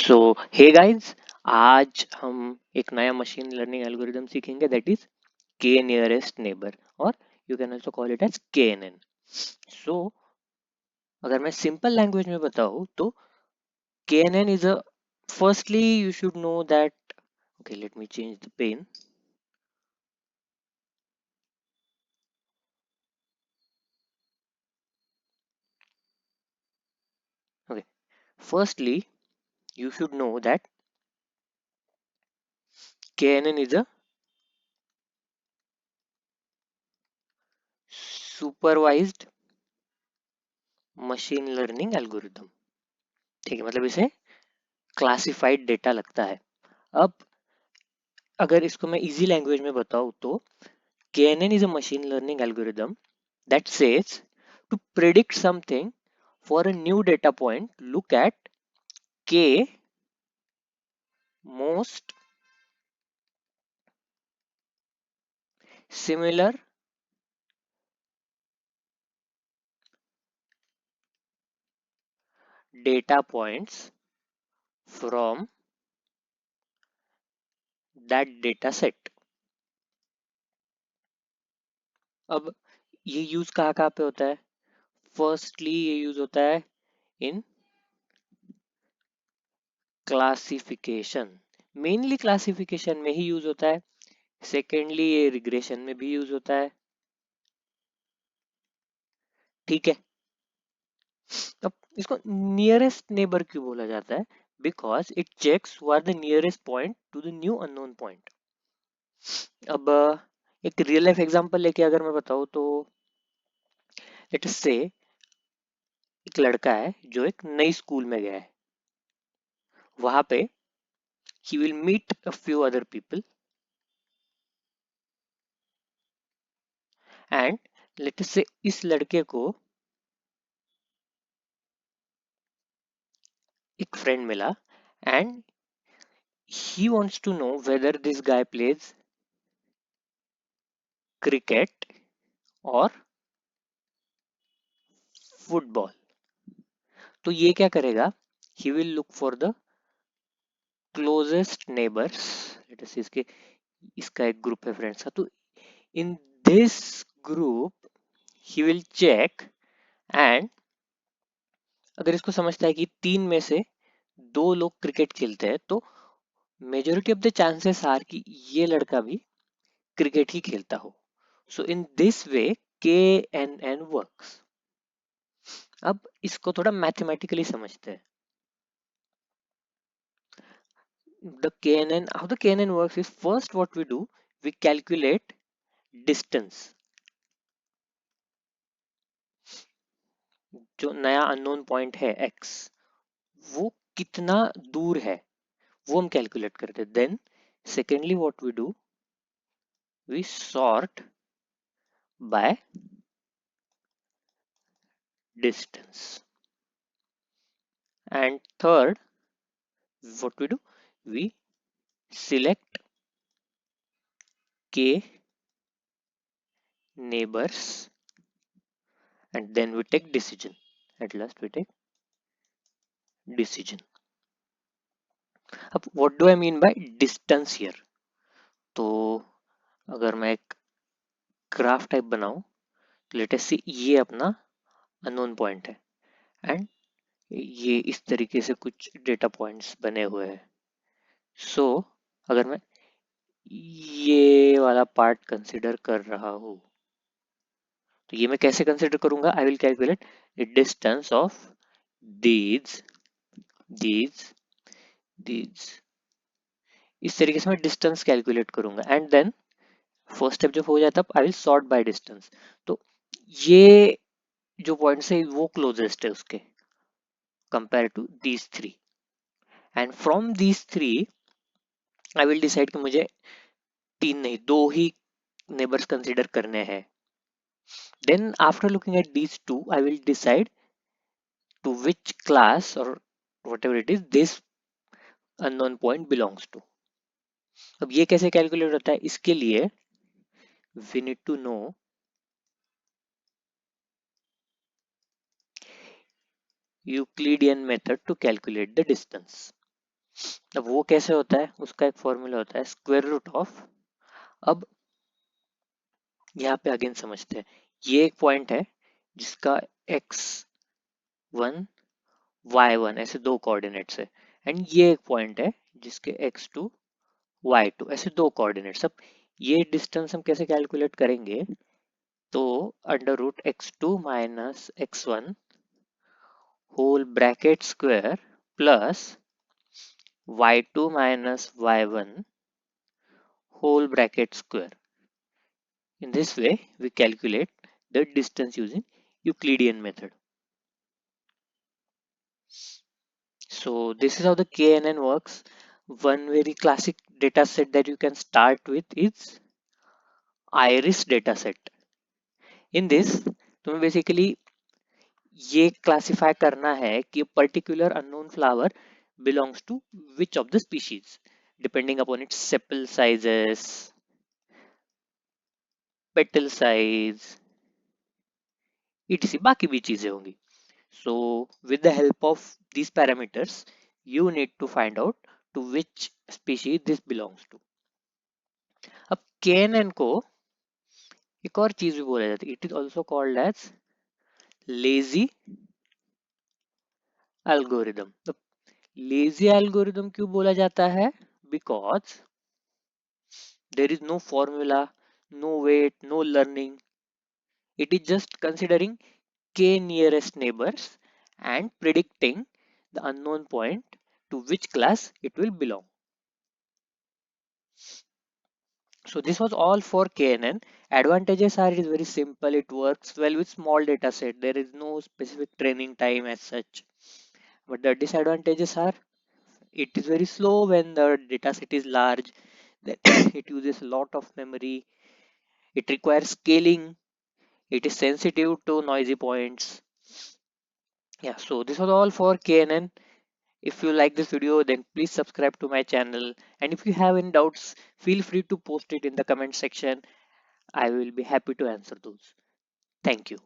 सो hey guys, आज हम एक नया मशीन लर्निंग एल्गोरिदम सीखेंगे that is K nearest neighbour और you can also call it as KNN. So अगर मैं सिंपल लैंग्वेज में बताऊं तो KNN is a firstly you should know that okay let me change the pen. Okay, firstly you should know that KNN is a supervised machine learning algorithm. ठीक है, मतलब इसे classified data लगता है. अब अगर इसको मैं इजी लैंग्वेज में बताऊं तो KNN is a machine learning algorithm that says to predict something for a new data point, look at K most similar data points from that data set. अब ये यूज कहाँ कहाँ पे होता है? फर्स्टली ये यूज होता है इन क्लासिफिकेशन, मेनली क्लासिफिकेशन में ही यूज होता है. सेकेंडली ये रिग्रेशन में भी यूज होता है. ठीक है, अब इसको नियरेस्ट नेबर क्यों बोला जाता है? Because it checks are the nearest point to the new unknown point. अब एक रियल लाइफ एग्जांपल लेके अगर मैं बताऊं तो लेट अस से एक लड़का है जो एक नई स्कूल में गया है. वहां पे ही will meet a few other people and let us say इस लड़के को एक फ्रेंड मिला and he wants to know whether this guy plays cricket or football. तो ये क्या करेगा? he will look for the closest neighbors. Let us इसके इसका एक ग्रुप है फ्रेंड्स का, तो in this group he will check and अगर इसको समझता है कि तीन में से दो लोग क्रिकेट खेलते हैं तो majority of the chances are कि ये लड़का भी क्रिकेट ही खेलता हो. So in this way KNN works. अब इसको थोड़ा मैथमेटिकली समझते हैं. The KNN, how the KNN works is first what we do, we calculate distance. जो नया अननोन पॉइंट है x, वो कितना दूर है वो हम कैलकुलेट करते हैं. Then secondly what we do, we sort by distance. And third what we do, we select k neighbors and then we take decision. At last we take decision. अब what do I mean by distance here? तो अगर मैं एक graph type बनाऊं तो latest सी ये अपना unknown point है एंड ये इस तरीके से कुछ डेटा पॉइंट्स बने हुए हैं. सो अगर मैं ये वाला पार्ट कंसिडर कर रहा हूं तो ये मैं कैसे कंसिडर करूंगा? I will calculate the distance of these these these. इस तरीके से मैं डिस्टेंस कैलकुलेट करूंगा एंड देन फर्स्ट स्टेप जब हो जाए तब I will sort by distance. तो ये जो पॉइंट्स है वो क्लोजेस्ट है उसके compare to these three and from these three I will decide कि मुझे तीन नहीं दो ही नेबर्स कंसिडर करने हैं. Then after looking at these two I will decide to which class और whatever it is this unknown point belongs to. अब ये कैसे कैलकुलेट होता है? इसके लिए we need to know Euclidean method to calculate the distance. अब वो कैसे होता है, उसका एक फॉर्मूला होता है स्क्वायर रूट ऑफ। अब यहाँ पे अगेन समझते हैं, ये एक पॉइंट है जिसका x1 y1 ऐसे दो कोऑर्डिनेट्स है, एंड ये एक पॉइंट है जिसके x2 y2 ऐसे दो कोऑर्डिनेट्स। अब ये डिस्टेंस हम कैसे कैलकुलेट करेंगे, तो under root x2 minus x1 whole bracket square plus y2 minus y1 whole bracket square. In this way, we calculate the distance using Euclidean method. So this is how the KNN works. One very classic data set that you can start with is iris data set. In this, तुम्हें basically ये classify करना है कि particular unknown flower belongs to which of the species, depending upon its sepal sizes, petal size, etc. बाकी भी चीजें होंगी. So with the help of these parameters, you need to find out to which species this belongs to. अब KNN को एक और चीज भी बोला जाता है, it is also called as lazy algorithm. तो lazy algorithm क्यों बोला जाता है? Because there is no formula, no weight, no learning. It is just considering k nearest neighbors and predicting the unknown point to which class it will belong. So this was all for KNN. Advantages are, it is very simple. It works well with small data set. There is no specific training time as such. But the disadvantages are, it is very slow when the data set is large. Then it uses a lot of memory. It requires scaling. It is sensitive to noisy points. Yeah, so this was all for KNN. If you like this video, then please subscribe to my channel. And if you have any doubts, feel free to post it in the comment section. I will be happy to answer those. Thank you.